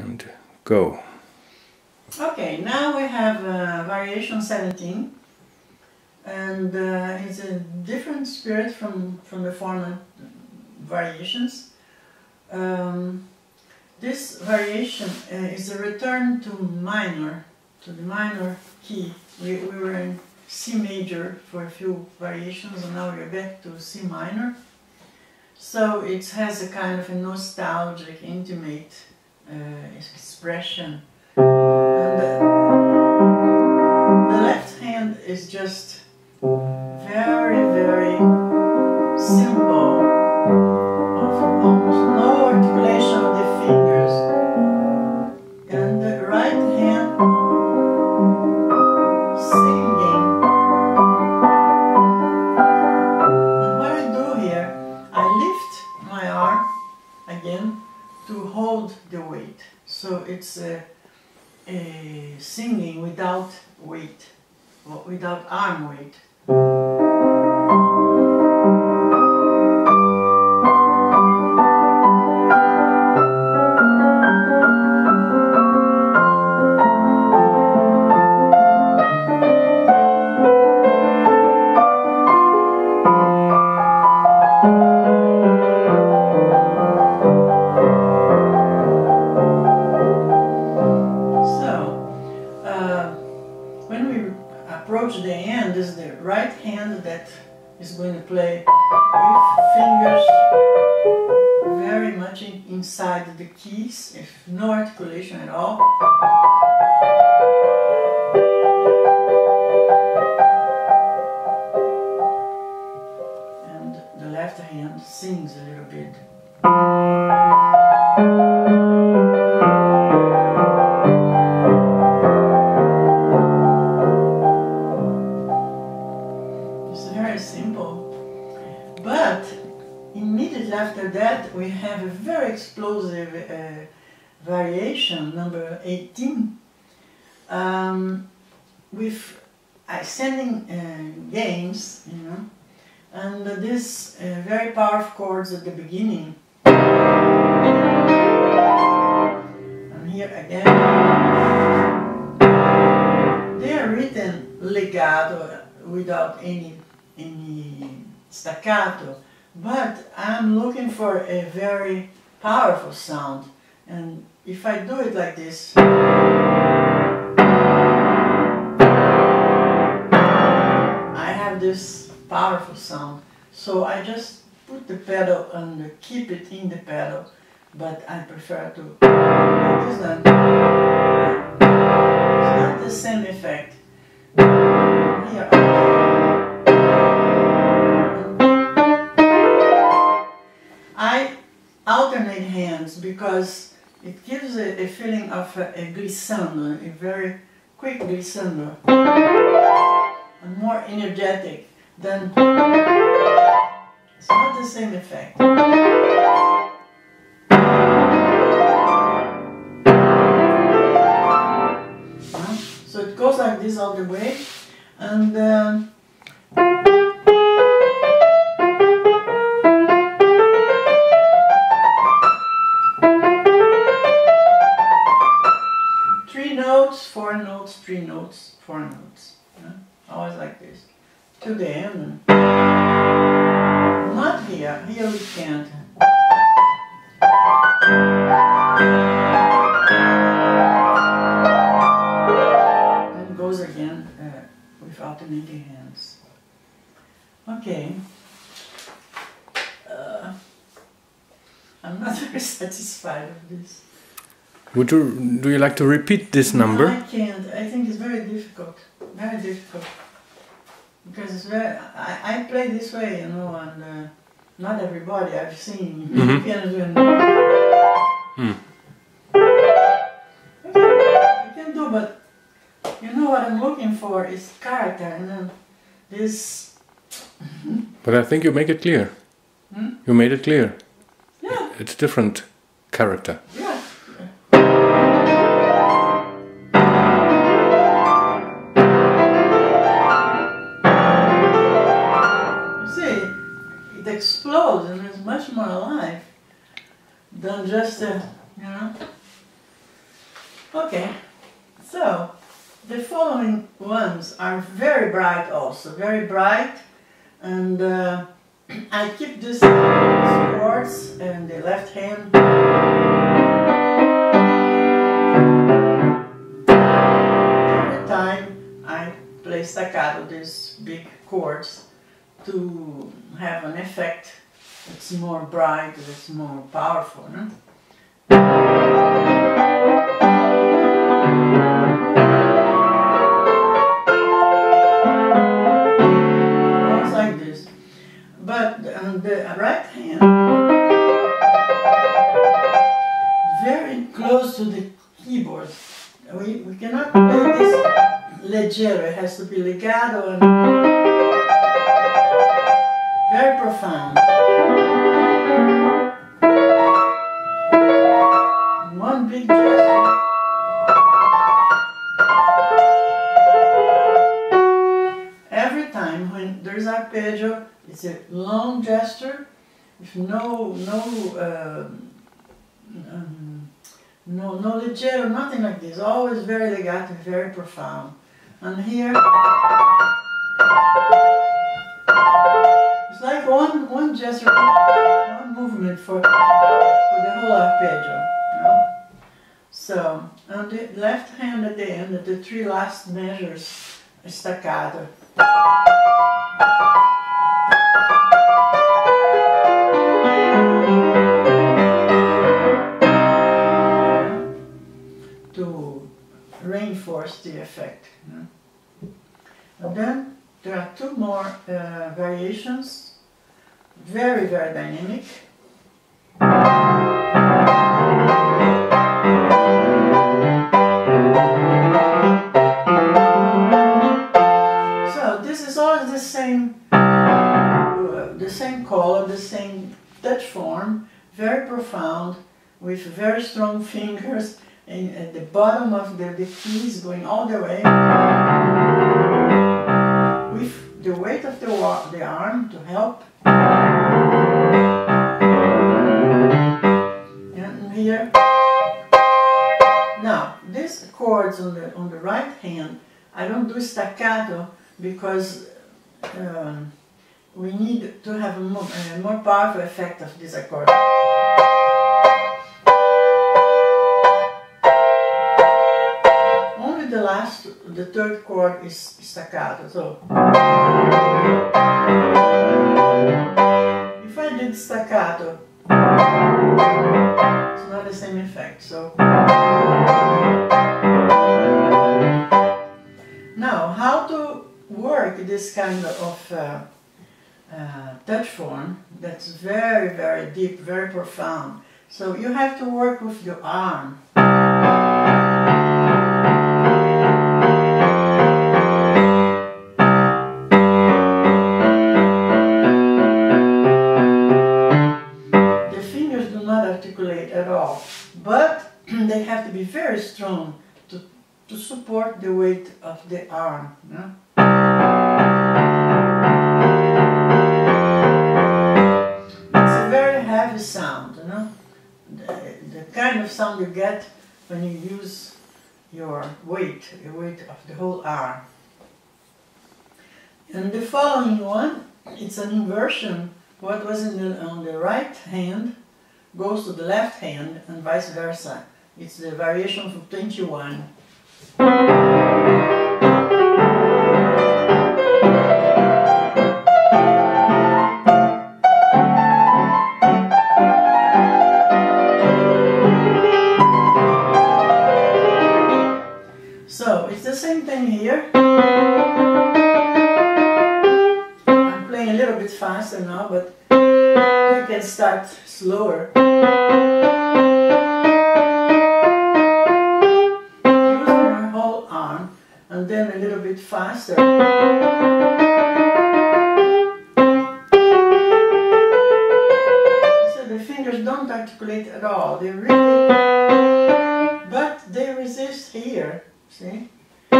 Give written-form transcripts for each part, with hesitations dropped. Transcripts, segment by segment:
and go. Okay, now we have variation 17, and it's a different spirit from the former variations. This variation is a return to the minor key. We were in C major for a few variations, and now we're back to C minor. So it has a kind of a nostalgic, intimate expression. And the left hand is just very, very simple, of almost no articulation of the fingers. And the right hand singing. And what I do here, I lift my arm again to hold the weight. So it's a singing without weight, or without arm weight. Approach the end is the right hand that is going to play with fingers very much inside the keys, if no articulation at all. And the left hand sings a little bit. Simple, but immediately after that we have a very explosive variation, number 18, with ascending gains, you know, and this very powerful chords at the beginning, and here again they are written legato without any staccato, but I'm looking for a very powerful sound, and if I do it like this, I have this powerful sound. So I just put the pedal and keep it in the pedal, but I prefer to like this then. It's not the same effect. Here. I alternate hands because it gives a feeling of a glissando, a very quick glissando, and more energetic than, it's not the same effect. So it goes like this all the way, and four notes, three notes, four notes. Yeah? Always like this. To the end. Not here. Here we can't. And it goes again with alternating hands. Okay. I'm not very satisfied with this. Do you like to repeat this number? No, I can't. I think it's very difficult. Very difficult. Because it's very, I play this way, you know, and not everybody I've seen piano doing. I can do, but you know what I'm looking for is character, and then this. But I think you make it clear. You made it clear. Yeah. It's different character. Yeah. It explodes and is much more alive than just you know. Okay, so the following ones are very bright also, very bright, and I keep these chords in the left hand. Every time I play staccato these big chords to have an effect that's more bright, that's more powerful. No? Like this, but on the right hand, very close to the keyboard. We cannot play this leggero, it has to be legato and very profound. One big gesture. Every time when there's arpeggio, it's a long gesture with no leggero, nothing like this. Always very legato, very profound. And here, it's like one gesture, one movement for the whole arpeggio. You know? So, on the left hand at the end, at the three last measures, staccato. To reinforce the effect. And then there are two more variations, very, very dynamic. So this is always the same color, the same touch form, very profound, with very strong fingers. And at the bottom of the keys going all the way, with the weight of the arm to help. And here, now these chords on the right hand, I don't do staccato because we need to have a more powerful effect of this accord. The third chord is staccato, so if I did staccato, it's not the same effect. So now, how to work this kind of touch form that's very, very deep, very profound. So you have to work with your arm. At all, but they have to be very strong to support the weight of the arm. You know? It's a very heavy sound, you know, the kind of sound you get when you use your weight of the whole arm. And the following one, it's an inversion. What was on the right hand goes to the left hand and vice versa. It's the variation of 21. So it's the same thing here. I'm playing a little bit faster now, but you can start slower. Using your whole arm and then a little bit faster. So the fingers don't articulate at all. They really, but they resist here. See? They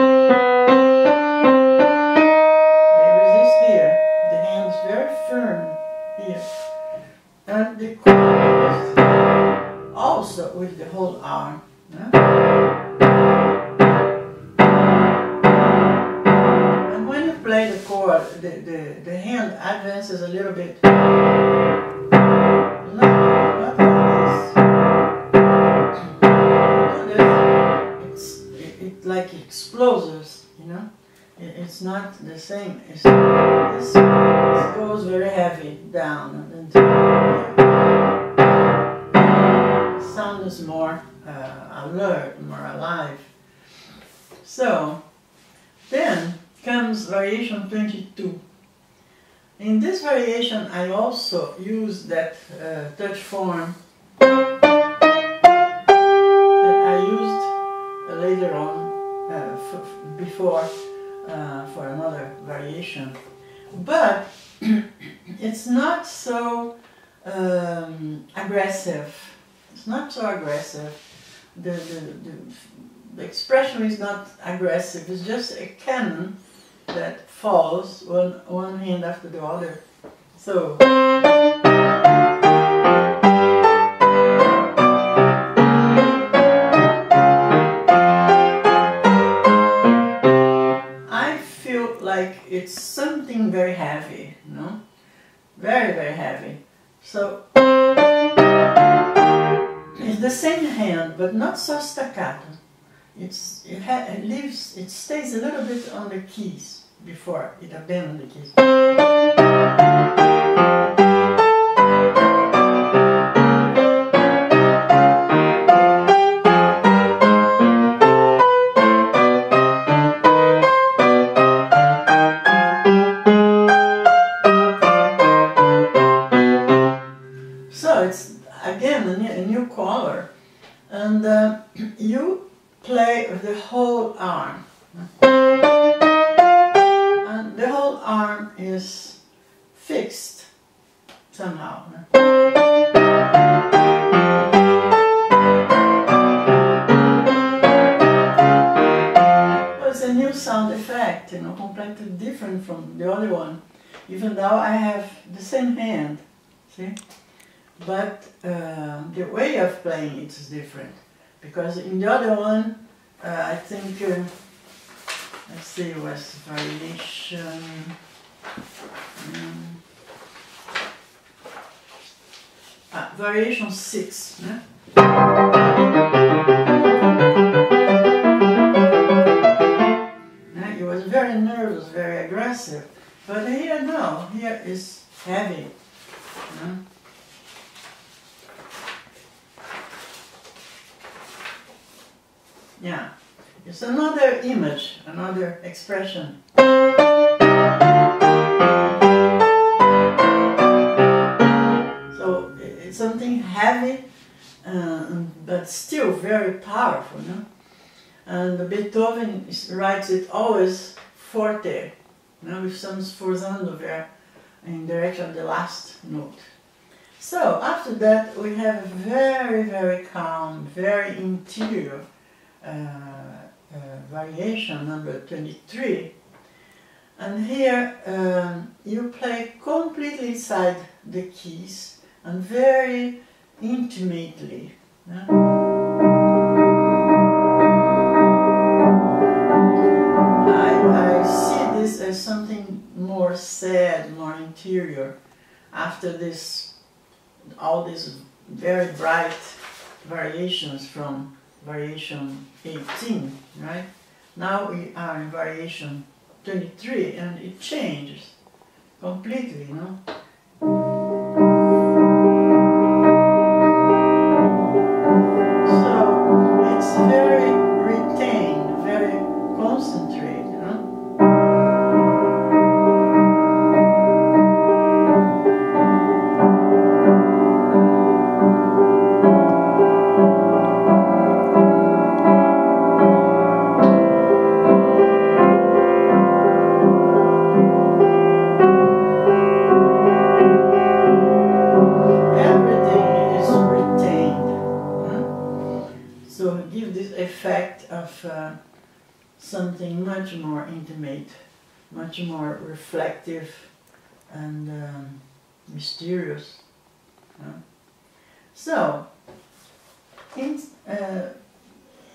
resist here. The hand is very firm here. And the chord is also with the whole arm. Yeah? before, the hand advances a little bit. Not like this. It like explodes, you know. It's not the same. This goes very heavy down, and the sound is more alert, more alive. So then comes variation 22. In this variation, I also use that touch form that I used later on before for another variation, but it's not so aggressive. It's not so aggressive. The expression is not aggressive. It's just a canon that falls one hand after the other. So I feel like it's something very heavy, you know, very, very heavy. So it's the same hand, but not so staccato. It stays a little bit on the keys before it abandons the keys. So it's again a new color, and you play with the whole arm. And the whole arm is fixed somehow. Well, it's a new sound effect, you know, completely different from the other one, even though I have the same hand, see? But the way of playing it is different. Because in the other one, I think, let's see, it was variation, variation 6. Yeah? It was very nervous, very aggressive. But here, no, here is heavy. Yeah? Yeah, it's another image, another expression. So it's something heavy, but still very powerful, no? And Beethoven writes it always forte, you know, with some sforzando there in direction of the last note. So after that we have a very, very calm, very interior variation number 23, and here you play completely inside the keys and very intimately. Yeah? I see this as something more sad, more interior, after this, all these very bright variations from variation 18, right? Now we are in variation 23 and it changes completely, you know? So it's very retained, very concentrated, you know? Something much more intimate, much more reflective and mysterious. So,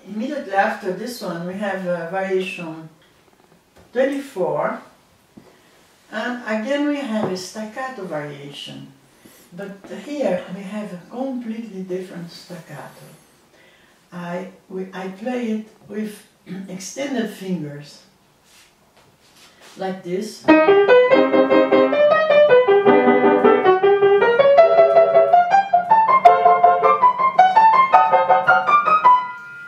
immediately after this one we have variation 24, And again we have a staccato variation, but here we have a completely different staccato. I play it with extended fingers, like this.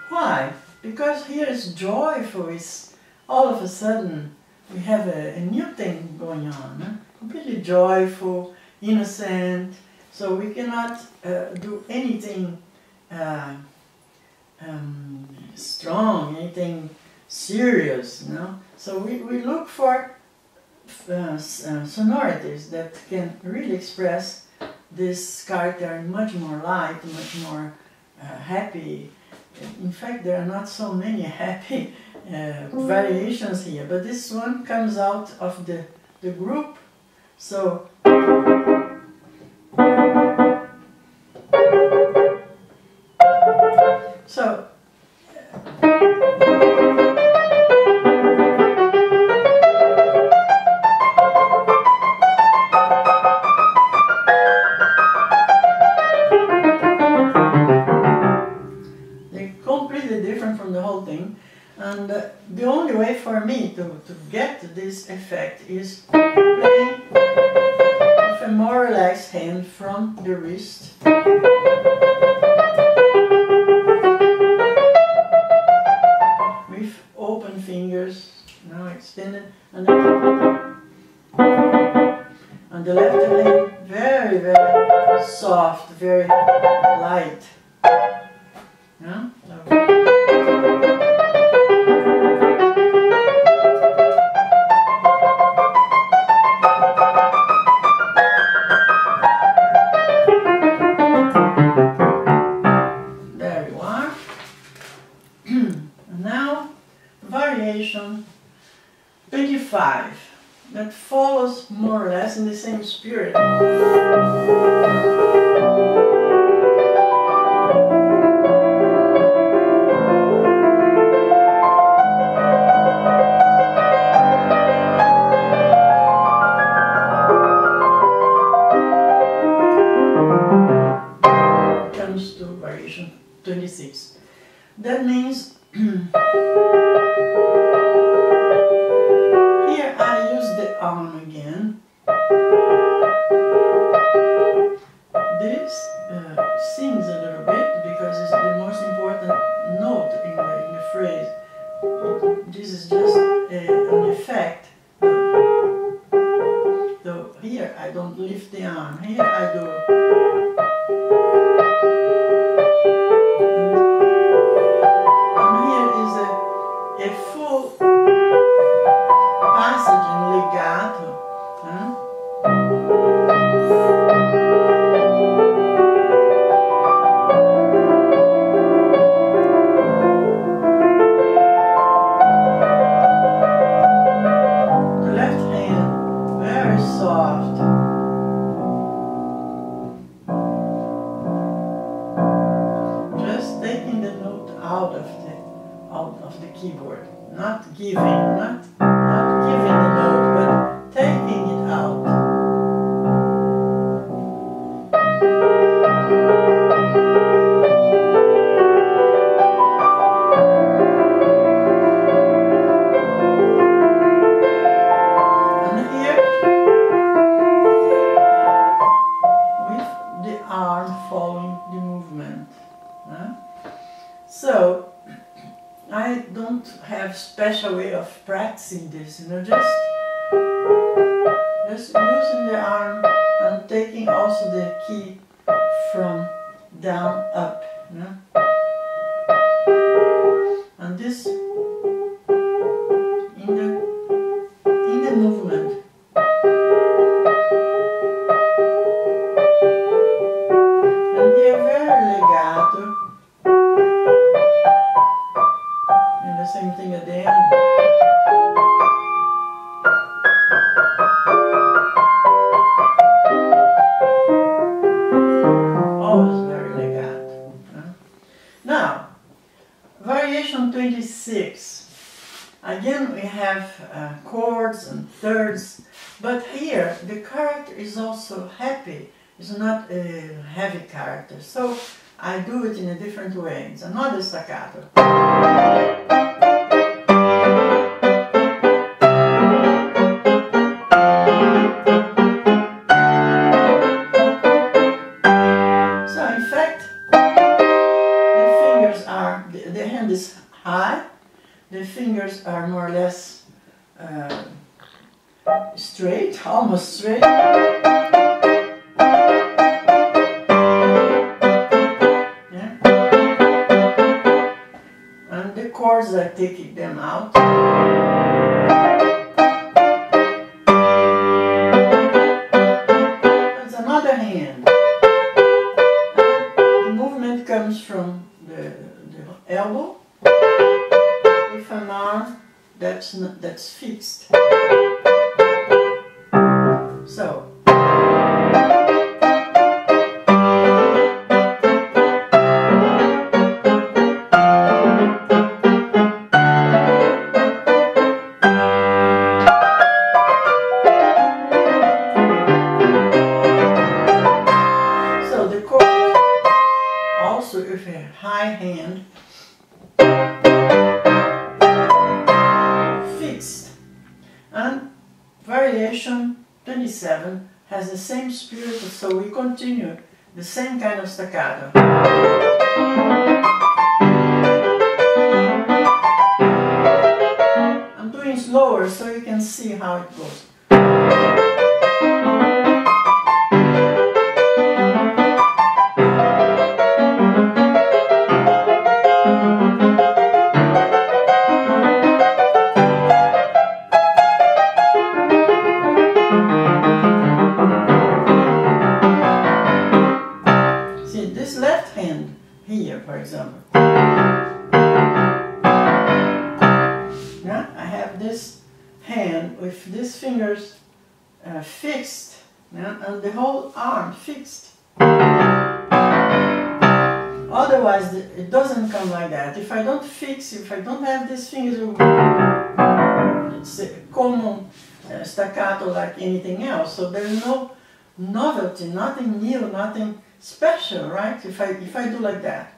Why? Because here is joyful, it's all of a sudden we have a new thing going on, huh? Completely joyful, innocent, so we cannot do anything strong, anything serious, you know? So we look for sonorities that can really express this character much more light, much more happy. In fact, there are not so many happy variations here, but this one comes out of the group. So the only way for me to get this effect is playing with a more relaxed hand from the wrist. With open fingers, now extended, and then on the left hand, very, very soft, very light. Yeah? Variation 25, that follows more or less in the same spirit. Comes to variation 26. That means here I use the arm again. This sings a little bit because it's the most important note in the phrase. This is just an effect. So here I don't lift the arm. Here I do. A full passage in legato. Huh? The left hand, very soft. Just taking the note out of the keyboard, not giving, not giving the note, but taking it out. And here, with the arm following the movement. Huh? So I don't have special way of practicing this, you know, just using the arm and taking also the key from down up, you know? And this in the movement. And they are very legato. The same thing at the end. Always very legato. Now, variation 26. Again, we have chords and thirds, but here the character is also happy. It's not a heavy character, so I do it in a different way. It's another staccato. So in fact, the fingers are, the hand is high, the fingers are more or less straight, almost straight. Yeah. And the chords are taking them out. That's another hand. The movement comes from the elbow with an arm that's fixed. So. So the chord also with a high hand fixed, and variation 27 has the same spirit, so we continue the same kind of staccato. I'm doing slower so you can see how it goes. This left hand here, for example. Yeah, I have this hand with these fingers fixed, yeah, and the whole arm fixed. Otherwise, it doesn't come like that. If I don't fix, if I don't have these fingers, it's a common staccato like anything else. So there's no novelty, nothing new, nothing special, right? If I do like that.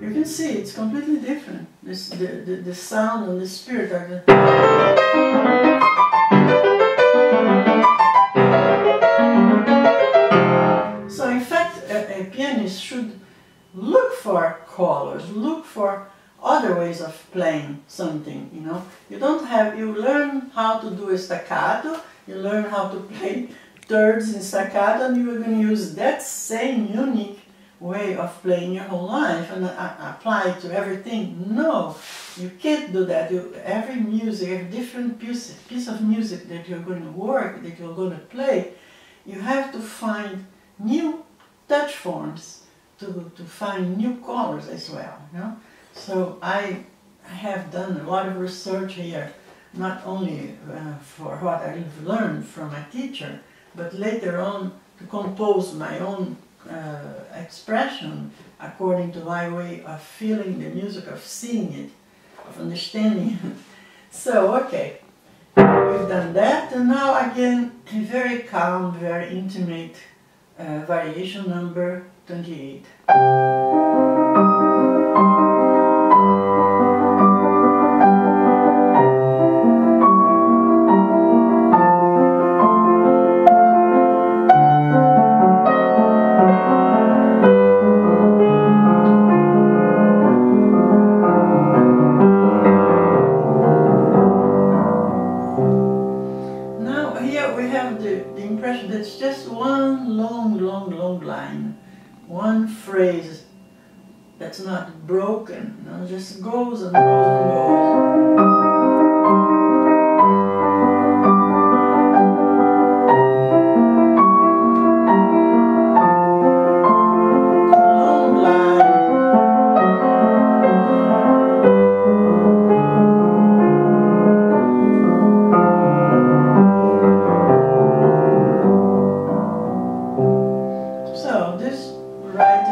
You can see it's completely different. The sound and the spirit are the... So in fact, a pianist should look for colors, look for other ways of playing something, you know. You learn how to do a staccato, you learn how to play thirds in staccato, and you're going to use that same unique way of playing your whole life and apply it to everything. No, you can't do that. Every music, every different piece of music that you're going to work, that you're going to play, you have to find new touch forms to find new colors as well, you know. So I have done a lot of research here, not only for what I've learned from my teacher, but later on to compose my own expression according to my way of feeling the music, of seeing it, of understanding it. So, okay, we've done that, and now again, a very calm, very intimate variation number 28. It's just one long line, one phrase that's not broken, you know, just goes and goes and goes. Long line. So this right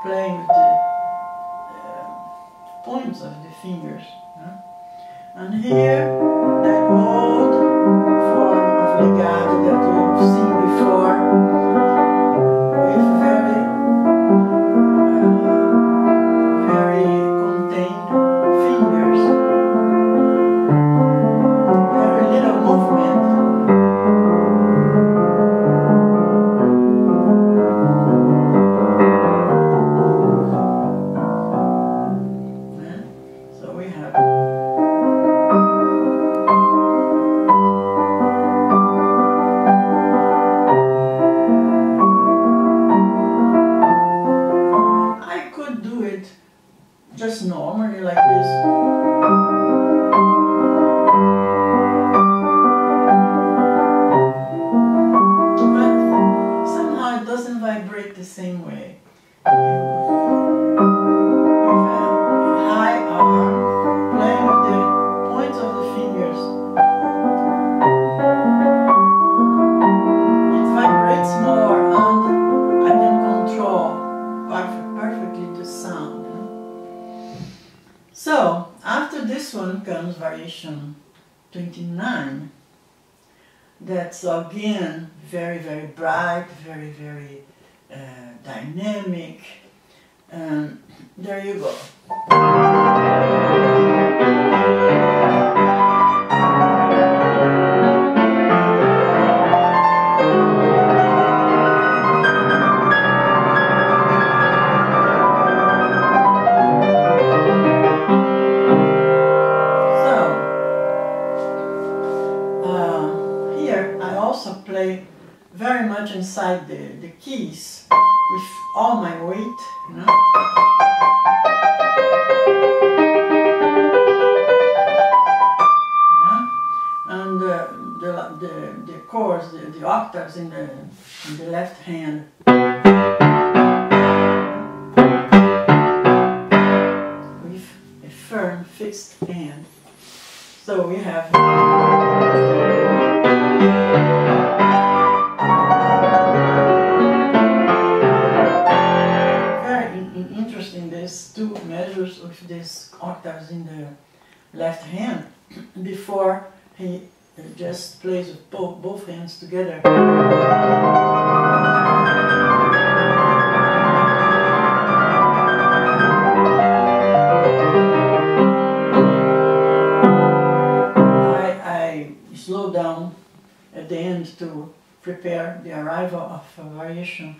playing with the points of the fingers. And here, that old form of legato that we've seen before, with very contained fingers, very little movement. So we have just normally like this. But somehow it doesn't vibrate the same way. With a high arm, playing with the points of the fingers, it vibrates more and I can control perfectly the sound. So, after this one comes variation 29. That's again very, very bright, very, very dynamic. And there you go. Play very much inside the keys with all my weight, you know. Yeah? And the chords, the octaves in the left hand. With a firm, fixed hand. So we have two measures with these octaves in the left hand before he just plays with both hands together. I slow down at the end to prepare the arrival of variation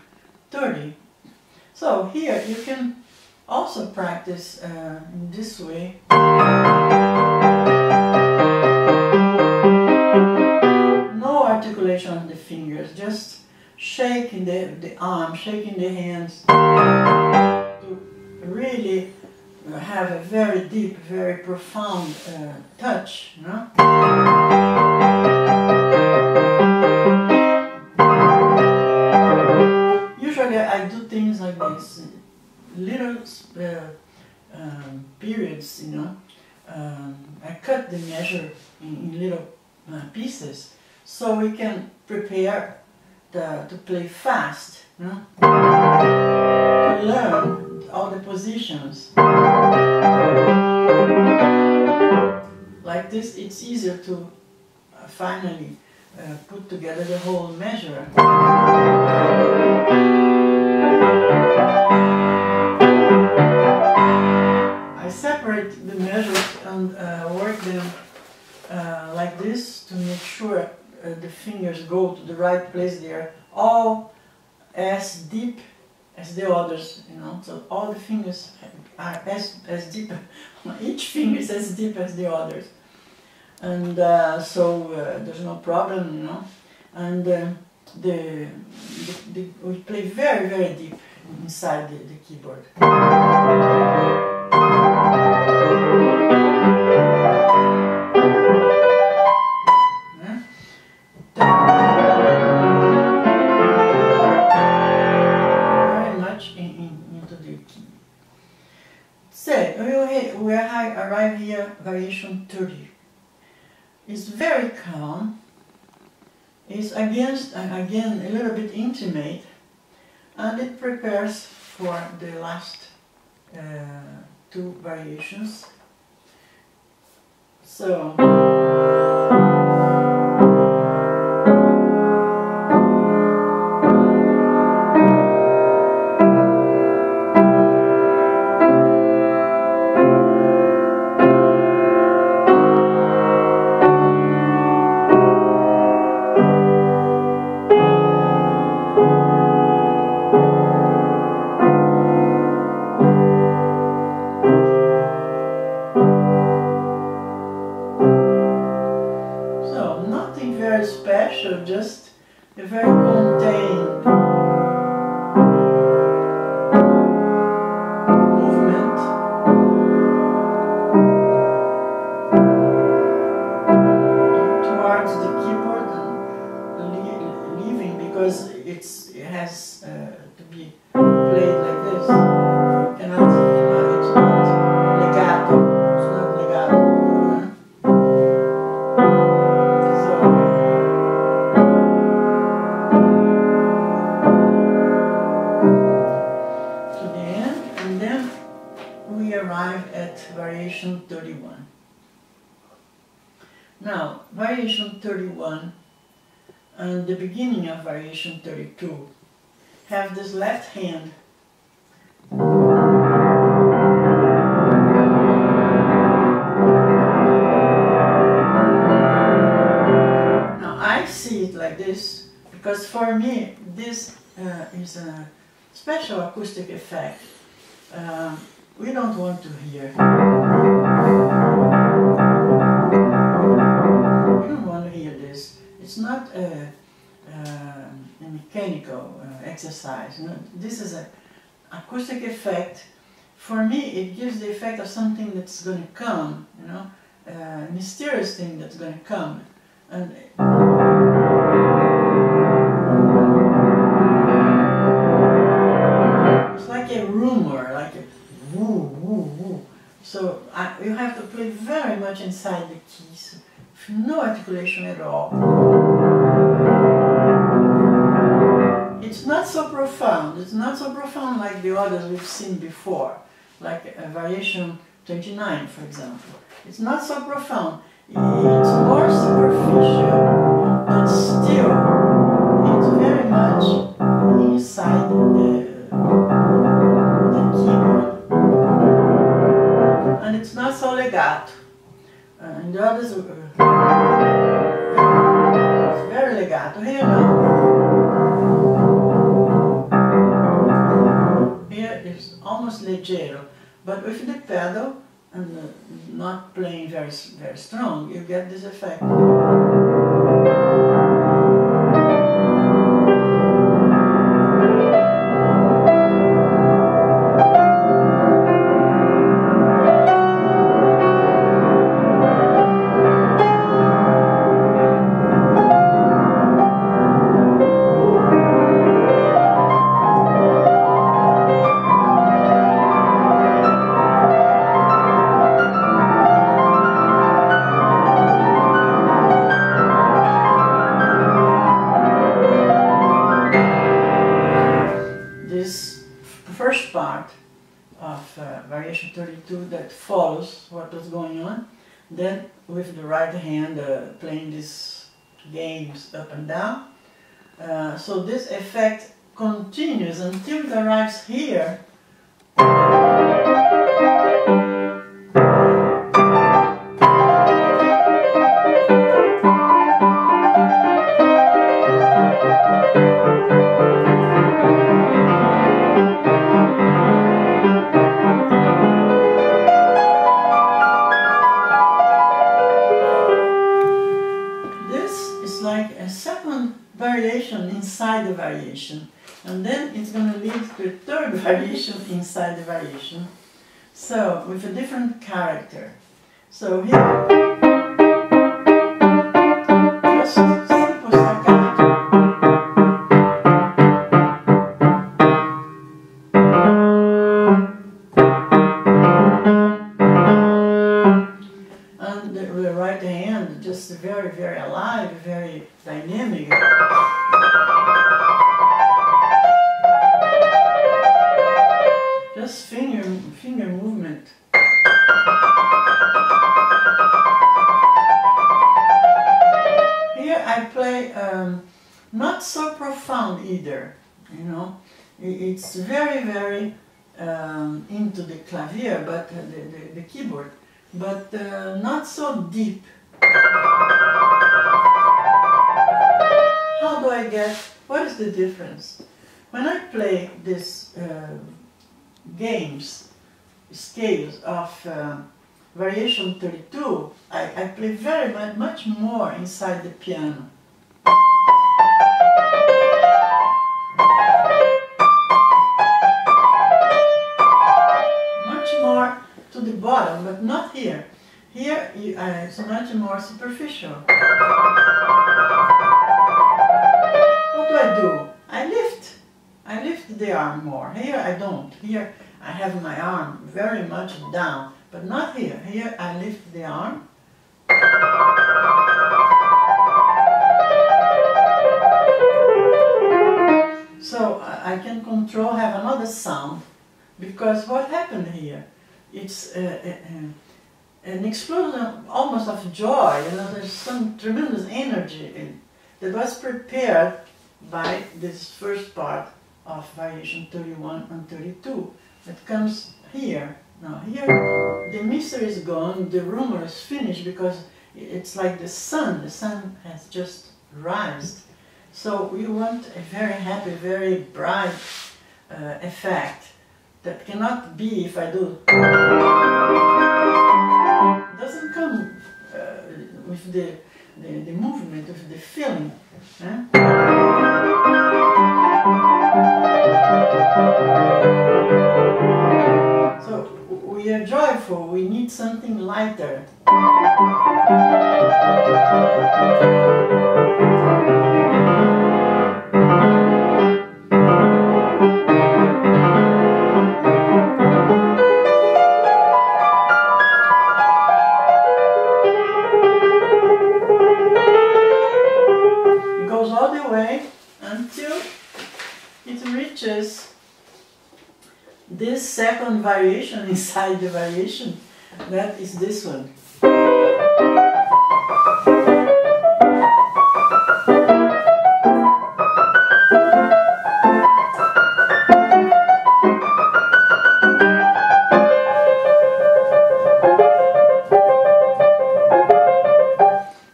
30. So here you can also practice in this way. No articulation of the fingers, just shaking the arm, shaking the hands to really have a very deep, very profound touch, you know? Usually I do things like this. Little periods, you know. I cut the measure in little pieces so we can prepare to play fast, you know? To learn all the positions. Like this, it's easier to finally put together the whole measure. I separate the measures and work them like this to make sure the fingers go to the right place. They are all as deep as the others, you know. So all the fingers are as deep. Each finger is as deep as the others, and so there's no problem, you know. And we play very, very deep inside the keyboard. Very much into the key. So we arrive here, variation 30. It's very calm. It's again a little bit intimate, and it prepares for the last two variations. So special, just a very contained movement. Towards the keyboard and leaving, because it has to be played like this. It's not legato. It's not legato. Variation 31. Now, variation 31 and the beginning of variation 32 have this left hand now I see it like this because for me this is a special acoustic effect. We don't want to hear. We don't want to hear this. It's not a mechanical exercise. No, this is an acoustic effect. For me, it gives the effect of something that's going to come, you know, a mysterious thing that's going to come. And it's like a rumor, like a woo, woo, woo. So you have to play very much inside the keys, no articulation at all. It's not so profound. It's not so profound like the others we've seen before, like variation 29, for example. It's not so profound. It's more superficial, but still, it's very much inside the keyboard. And it's not so legato. And the others it's very legato. Here no. Here is almost leggero, but with the pedal and not playing very strong, you get this effect. First part of variation 32 that follows what was going on, then with the right hand playing these games up and down. So this effect continues until it arrives here. Like a second variation inside the variation, and then it's going to lead to a third variation inside the variation, so with a different character. So here, just simple staccato. And the right hand just very, very alive, very dynamic. it's very, very into the clavier, but the keyboard, but not so deep. How do I get, what is the difference? When I play these scales of Variation 32, I play very much more inside the piano. Much more to the bottom, but not here. Here it's much more superficial. What do? I lift the arm more. Here I don't. Here I have my arm very much down, but not here. Here I lift the arm. So I can control, have another sound, because what happened here, it's an explosion almost of joy, you know, there's some tremendous energy that was prepared by this first part of Variation 31 and 32 that comes here. Now here the mystery is gone, the rumor is finished, because it's like the sun has just risen. So we want a very happy, very bright effect that cannot be if I do. It doesn't come with the movement, with the feeling. So we are joyful, we need something lighter. Until it reaches this second variation inside the variation, that is this one.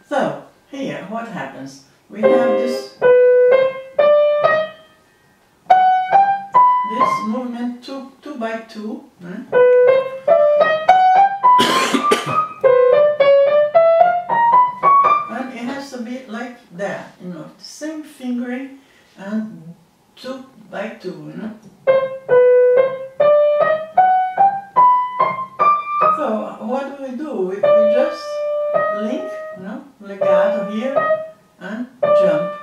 So, here, what happens? We have this movement 2 by 2. And it has to be like that, you know, the same fingering and 2 by 2, you know. So what do? We just link, you know, legato here and jump.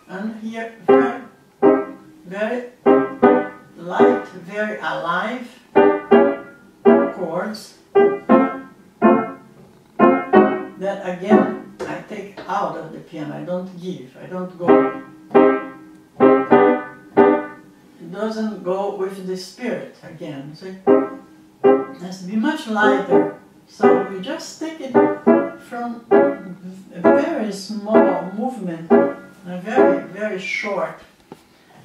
And here very light, very alive chords that again I take out of the piano. I don't give, I don't go. It doesn't go with the spirit again. See? It has to be much lighter. So we just take it from a very small movement, a very, very short.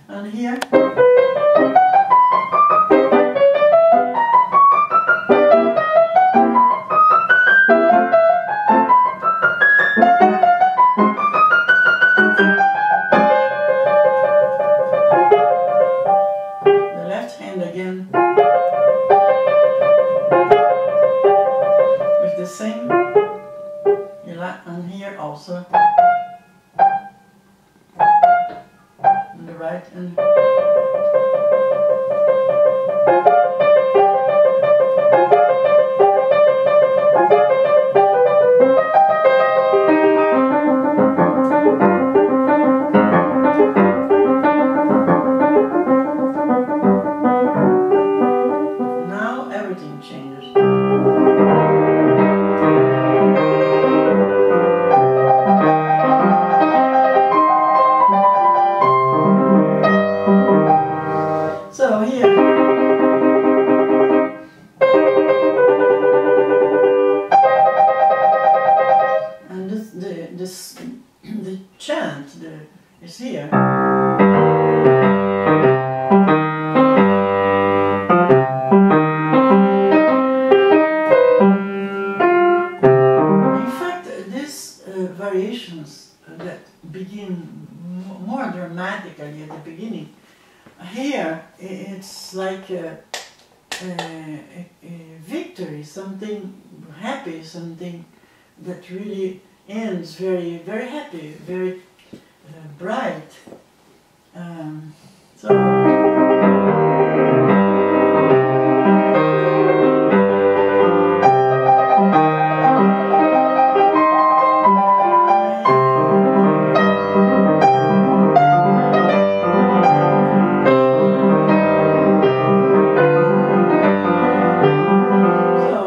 And here, the left hand again, with the same, and here also. Right and here it's like a victory, something happy, something that really ends very, very happy, very bright. So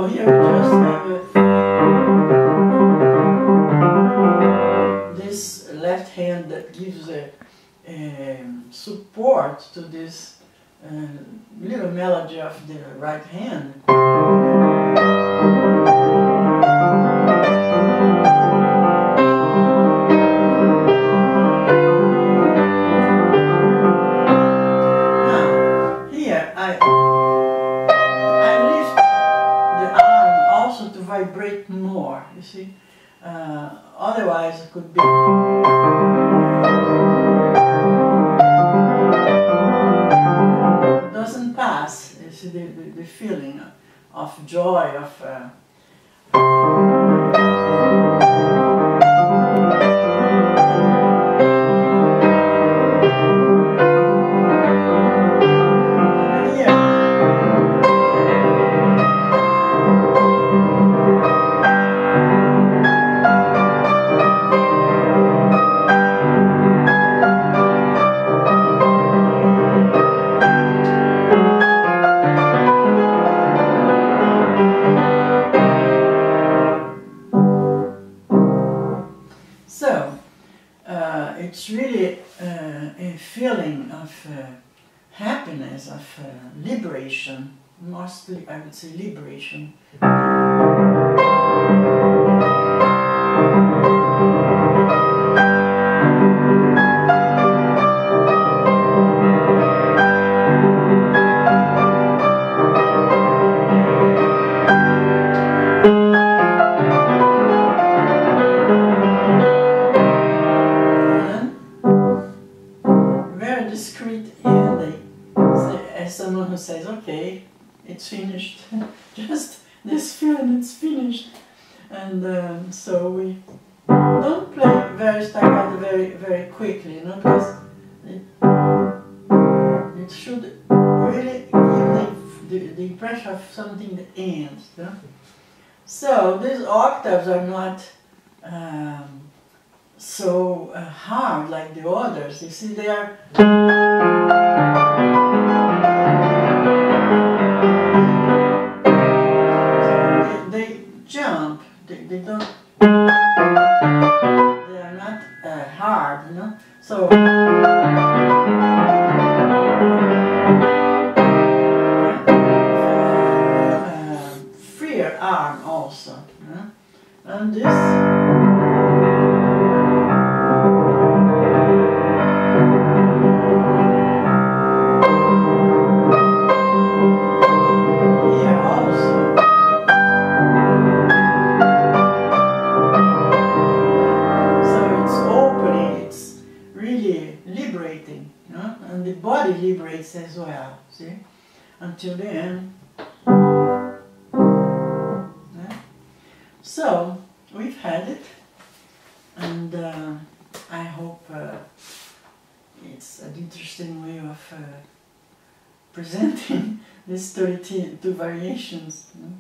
here we just have this left hand that gives a support to this little melody of the right hand. Now, here I lift the arm also to vibrate more, you see. Otherwise it could be doesn't pass. You see the feeling of joy, of it's really a feeling of happiness, of liberation, mostly I would say liberation. Discreet ending, as someone who says, okay, it's finished, just this feeling, it's finished. And so we don't play very staccato very quickly, you know, because it should really give the impression of something that ends. You know? So these octaves are not so hard like the others. You see, they are so they jump. They don't. They are not hard, you know. So freer arm also, you know? And this. Liberating, you know? And the body liberates as well, see, until the end. Yeah? So, we've had it, and I hope it's an interesting way of presenting these 32 variations. You know?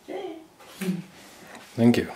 Okay. Thank you.